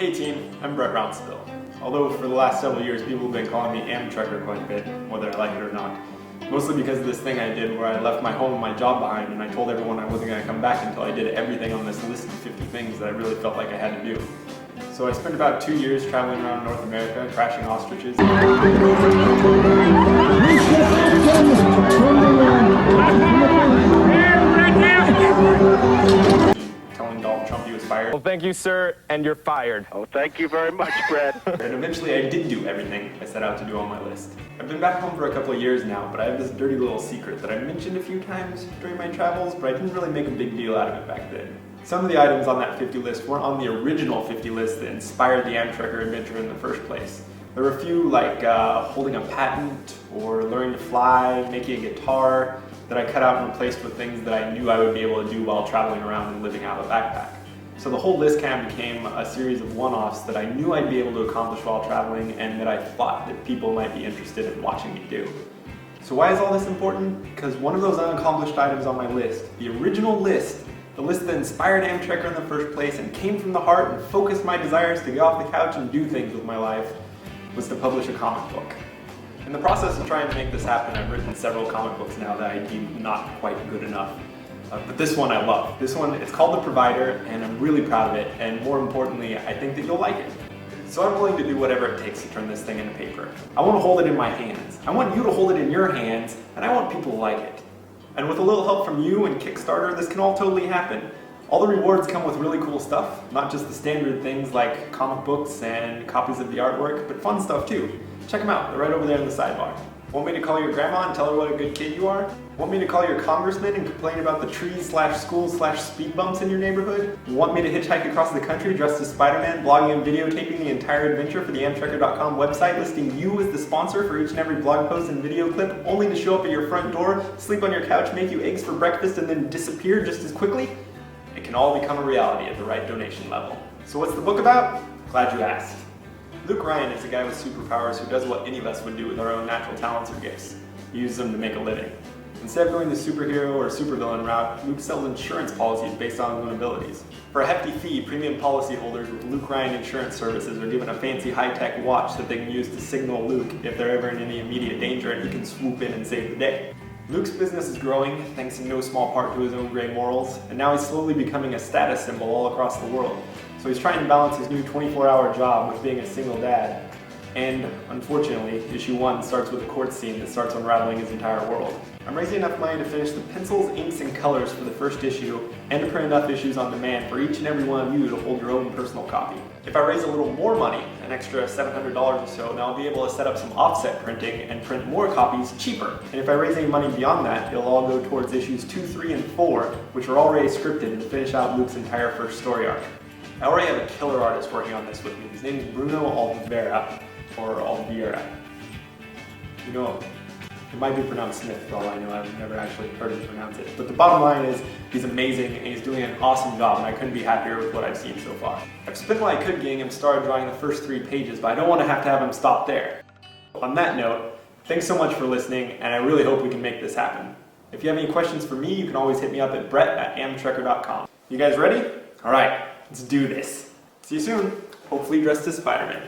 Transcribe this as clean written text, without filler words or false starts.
Hey team, I'm Brett Rounsville. Although for the last several years people have been calling me Amtrekker quite a bit, whether I like it or not. Mostly because of this thing I did where I left my home and my job behind and I told everyone I wasn't going to come back until I did everything on this list of 50 things that I really felt like I had to do. So I spent about 2 years traveling around North America, crashing ostriches. Telling Donald Trump he was fired. Well, thank you, sir, and you're fired. Oh, thank you very much, Brett. And eventually I did do everything I set out to do on my list. I've been back home for a couple of years now, but I have this dirty little secret that I mentioned a few times during my travels, but I didn't really make a big deal out of it back then. Some of the items on that 50 list weren't on the original 50 list that inspired the Amtrekker adventure in the first place. There were a few like holding a patent, or learning to fly, making a guitar, that I cut out and replaced with things that I knew I would be able to do while traveling around and living out of a backpack. So the whole list kind of became a series of one-offs that I knew I'd be able to accomplish while traveling and that I thought that people might be interested in watching me do. So why is all this important? Because one of those unaccomplished items on my list, the original list, the list that inspired Amtrekker in the first place and came from the heart and focused my desires to get off the couch and do things with my life, was to publish a comic book. In the process of trying to make this happen, I've written several comic books now that I deem not quite good enough. But this one I love. This one, it's called The Provider, and I'm really proud of it, and more importantly, I think that you'll like it. So I'm willing to do whatever it takes to turn this thing into paper. I want to hold it in my hands. I want you to hold it in your hands, and I want people to like it. And with a little help from you and Kickstarter, this can all totally happen. All the rewards come with really cool stuff, not just the standard things like comic books and copies of the artwork, but fun stuff too. Check them out, they're right over there in the sidebar. Want me to call your grandma and tell her what a good kid you are? Want me to call your congressman and complain about the trees/schools/speed bumps in your neighborhood? Want me to hitchhike across the country dressed as Spider-Man, blogging and videotaping the entire adventure for the Amtrekker.com website, listing you as the sponsor for each and every blog post and video clip, only to show up at your front door, sleep on your couch, make you eggs for breakfast, and then disappear just as quickly? It can all become a reality at the right donation level. So what's the book about? Glad you asked. Luke Ryan is a guy with superpowers who does what any of us would do with our own natural talents or gifts. He uses them to make a living. Instead of going the superhero or supervillain route, Luke sells insurance policies based on his own abilities. For a hefty fee, premium policyholders with Luke Ryan Insurance Services are given a fancy high-tech watch that they can use to signal Luke if they're ever in any immediate danger, and he can swoop in and save the day. Luke's business is growing, thanks in no small part to his own gray morals, and now he's slowly becoming a status symbol all across the world. So he's trying to balance his new 24-hour job with being a single dad. And, unfortunately, issue 1 starts with a court scene that starts unraveling his entire world. I'm raising enough money to finish the pencils, inks, and colors for the first issue, and to print enough issues on demand for each and every one of you to hold your own personal copy. If I raise a little more money, an extra $700 or so, then I'll be able to set up some offset printing and print more copies cheaper. And if I raise any money beyond that, it'll all go towards issues 2, 3, and 4, which are already scripted to finish out Luke's entire first story arc. I already have a killer artist working on this with me. His name is Bruno Oliveira, or Oliveira. You know, it might be pronounced Smith for all I know. I've never actually heard him pronounce it. But the bottom line is, he's amazing and he's doing an awesome job, and I couldn't be happier with what I've seen so far. I've spent what I could getting him started drawing the first 3 pages, but I don't want to have him stop there. On that note, thanks so much for listening, and I really hope we can make this happen. If you have any questions for me, you can always hit me up at brett@amtrekker.com. You guys ready? All right, let's do this. See you soon, hopefully dressed as Spider-Man.